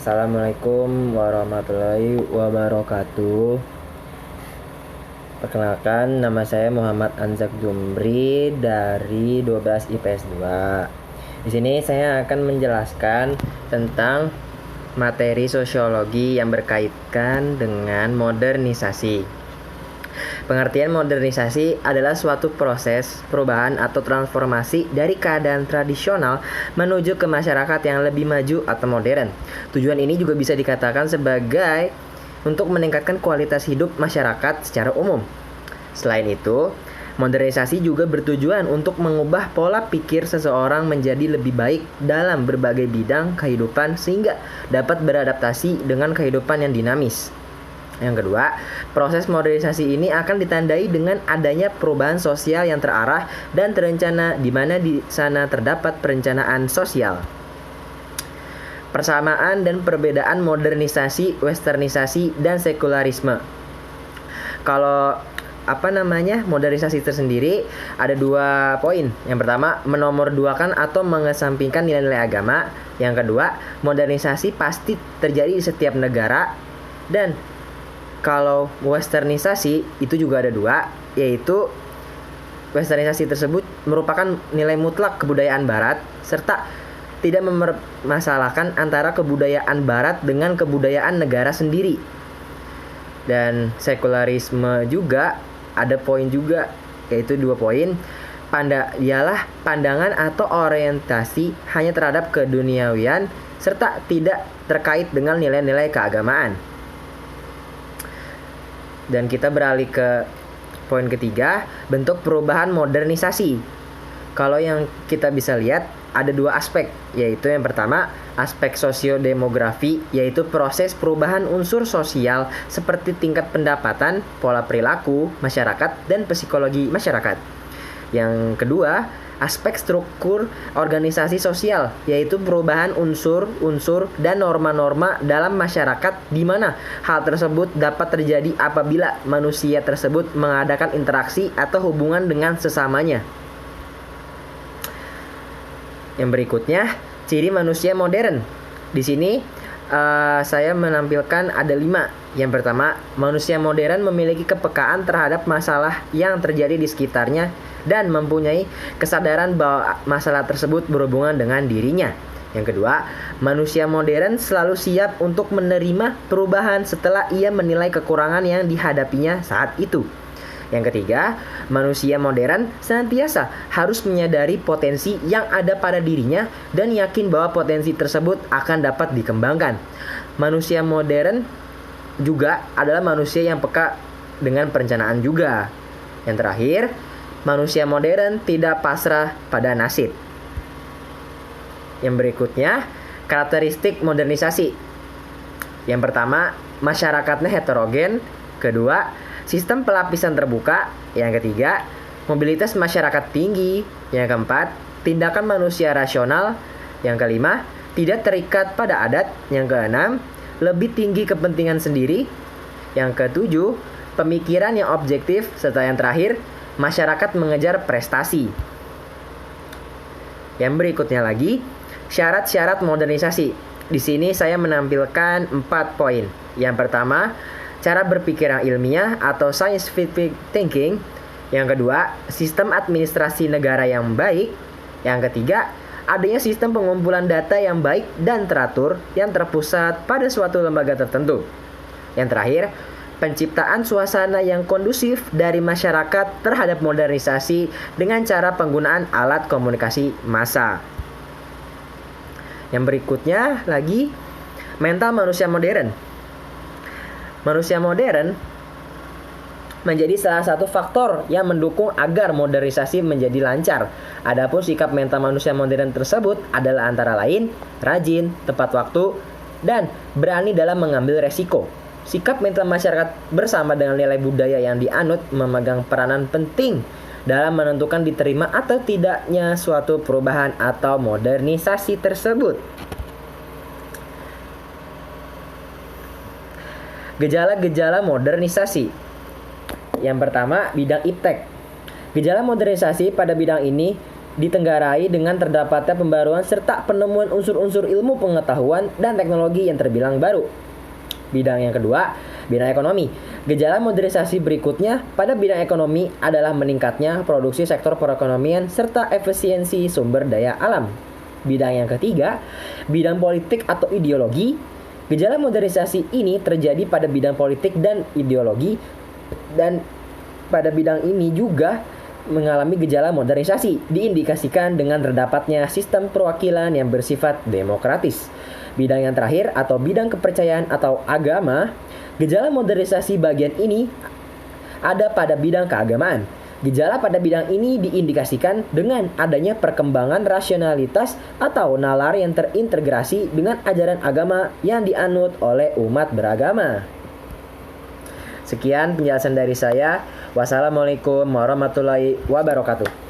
Assalamualaikum warahmatullahi wabarakatuh. Perkenalkan, nama saya Muhammad Anzak Jumri dari 12 IPS 2. Di sini saya akan menjelaskan tentang materi sosiologi yang berkaitan dengan modernisasi. Pengertian modernisasi adalah suatu proses perubahan atau transformasi dari keadaan tradisional menuju ke masyarakat yang lebih maju atau modern. Tujuan ini juga bisa dikatakan sebagai untuk meningkatkan kualitas hidup masyarakat secara umum. Selain itu, modernisasi juga bertujuan untuk mengubah pola pikir seseorang menjadi lebih baik dalam berbagai bidang kehidupan sehingga dapat beradaptasi dengan kehidupan yang dinamis. Yang kedua, proses modernisasi ini akan ditandai dengan adanya perubahan sosial yang terarah dan terencana di mana di sana terdapat perencanaan sosial. Persamaan dan perbedaan modernisasi, westernisasi, dan sekularisme. Kalau modernisasi tersendiri ada 2 poin. Yang pertama, menomorduakan atau mengesampingkan nilai-nilai agama. Yang kedua, modernisasi pasti terjadi di setiap negara. Dan kalau westernisasi itu juga ada 2, yaitu westernisasi tersebut merupakan nilai mutlak kebudayaan barat serta tidak mempermasalahkan antara kebudayaan barat dengan kebudayaan negara sendiri. Dan sekularisme juga ada poin juga, yaitu 2 poin. Ialah pandangan atau orientasi hanya terhadap keduniawian serta tidak terkait dengan nilai-nilai keagamaan. Dan kita beralih ke poin ketiga, bentuk perubahan modernisasi. Kalau yang kita bisa lihat ada 2 aspek, yaitu yang pertama aspek sosiodemografi, yaitu proses perubahan unsur sosial seperti tingkat pendapatan, pola perilaku masyarakat, dan psikologi masyarakat. Yang kedua, aspek struktur organisasi sosial, yaitu perubahan unsur-unsur dan norma-norma dalam masyarakat di mana hal tersebut dapat terjadi apabila manusia tersebut mengadakan interaksi atau hubungan dengan sesamanya. Yang berikutnya, ciri manusia modern. Di sini saya menampilkan ada 5. Yang pertama, manusia modern memiliki kepekaan terhadap masalah yang terjadi di sekitarnya dan mempunyai kesadaran bahwa masalah tersebut berhubungan dengan dirinya. Yang kedua, manusia modern selalu siap untuk menerima perubahan setelah ia menilai kekurangan yang dihadapinya saat itu. Yang ketiga, manusia modern senantiasa harus menyadari potensi yang ada pada dirinya dan yakin bahwa potensi tersebut akan dapat dikembangkan. Manusia modern juga adalah manusia yang peka dengan perencanaan juga. Yang terakhir, manusia modern tidak pasrah pada nasib. Yang berikutnya, karakteristik modernisasi. Yang pertama, masyarakatnya heterogen. Kedua, sistem pelapisan terbuka. Yang ketiga, mobilitas masyarakat tinggi. Yang keempat, tindakan manusia rasional. Yang kelima, tidak terikat pada adat. Yang keenam, lebih tinggi kepentingan sendiri. Yang ketujuh, pemikiran yang objektif. Serta yang terakhir, masyarakat mengejar prestasi. Yang berikutnya lagi, syarat-syarat modernisasi. Di sini saya menampilkan 4 poin. Yang pertama, cara berpikir yang ilmiah atau scientific thinking. Yang kedua, sistem administrasi negara yang baik. Yang ketiga, adanya sistem pengumpulan data yang baik dan teratur yang terpusat pada suatu lembaga tertentu. Yang terakhir, penciptaan suasana yang kondusif dari masyarakat terhadap modernisasi dengan cara penggunaan alat komunikasi massa. Yang berikutnya lagi, mental manusia modern. Manusia modern menjadi salah satu faktor yang mendukung agar modernisasi menjadi lancar. Adapun sikap mental manusia modern tersebut adalah antara lain rajin, tepat waktu, dan berani dalam mengambil resiko. Sikap mental masyarakat bersama dengan nilai budaya yang dianut memegang peranan penting dalam menentukan diterima atau tidaknya suatu perubahan atau modernisasi tersebut. Gejala-gejala modernisasi. Yang pertama, bidang iptek. Gejala modernisasi pada bidang ini ditenggarai dengan terdapatnya pembaruan serta penemuan unsur-unsur ilmu pengetahuan dan teknologi yang terbilang baru. Bidang yang kedua, bidang ekonomi. Gejala modernisasi berikutnya pada bidang ekonomi adalah meningkatnya produksi sektor perekonomian serta efisiensi sumber daya alam. Bidang yang ketiga, bidang politik atau ideologi. Gejala modernisasi ini terjadi pada bidang politik dan ideologi, dan pada bidang ini juga mengalami gejala modernisasi diindikasikan dengan terdapatnya sistem perwakilan yang bersifat demokratis. Bidang yang terakhir atau bidang kepercayaan atau agama, gejala modernisasi bagian ini ada pada bidang keagamaan. Gejala pada bidang ini diindikasikan dengan adanya perkembangan rasionalitas atau nalar yang terintegrasi dengan ajaran agama yang dianut oleh umat beragama. Sekian penjelasan dari saya. Wassalamualaikum warahmatullahi wabarakatuh.